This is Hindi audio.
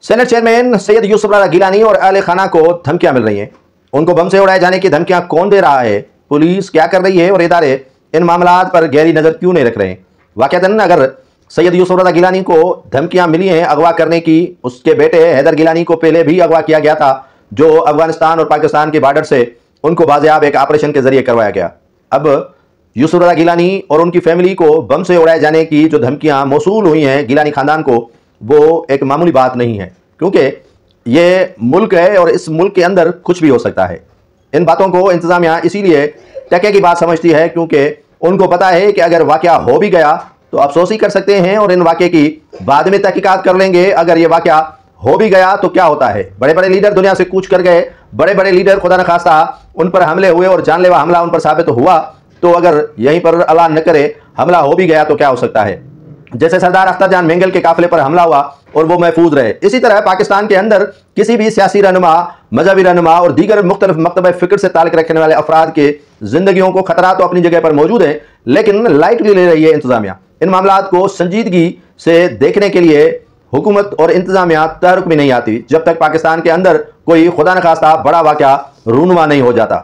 सेनेट चेयरमैन सैयद यूसुफ रज़ा गिलानी और अहले खाना को धमकियां मिल रही हैं। उनको बम से उड़ाए जाने की धमकियां कौन दे रहा है, पुलिस क्या कर रही है और इदारे इन मामलात पर गहरी नज़र क्यों नहीं रख रहे हैं। वाक़अतन अगर सैयद यूसुफ रज़ा गिलानी को धमकियां मिली हैं अगवा करने की, उसके बेटे हैदर गिलानी को पहले भी अगवा किया गया था, जो अफगानिस्तान और पाकिस्तान के बॉर्डर से उनको बाज़ेयाब एक ऑपरेशन के जरिए करवाया गया। अब यूसुफ रज़ा गिलानी और उनकी फैमिली को बम से उड़ाए जाने की जो धमकियां मौसूल हुई हैं गिलानी खानदान को, वो एक मामूली बात नहीं है, क्योंकि ये मुल्क है और इस मुल्क के अंदर कुछ भी हो सकता है। इन बातों को इंतजामिया इसीलिए टके की बात समझती है क्योंकि उनको पता है कि अगर वाक़या हो भी गया तो अफसोस ही कर सकते हैं और इन वाक़े की बाद में तहकीकात कर लेंगे। अगर ये वाक़या हो भी गया तो क्या होता है, बड़े बड़े लीडर दुनिया से कूच कर गए, बड़े बड़े लीडर खुदा न खास्ता उन पर हमले हुए और जानलेवा हमला उन पर साबित हुआ, तो अगर यहीं पर अल्लाह न करे हमला हो भी गया तो क्या हो सकता है। जैसे सरदार अख्तर जान मेंगल के काफिले पर हमला हुआ और वो महफूज रहे, इसी तरह पाकिस्तान के अंदर किसी भी सियासी रहनुमा, मजहबी रहनुमा और दीगर मुख्तलिफ मकतब फ़िक्र से ताल्लुक़ रखने वाले अफराद के जिंदगियों को खतरा तो अपनी जगह पर मौजूद है, लेकिन लाइटली ले रही है इंतजामिया। इन मामलात को संजीदगी से देखने के लिए हुकूमत और इंतजामिया तहरुक भी नहीं आती जब तक पाकिस्तान के अंदर कोई खुदा न खास्ता बड़ा वाक़या रूनुमा नहीं हो जाता।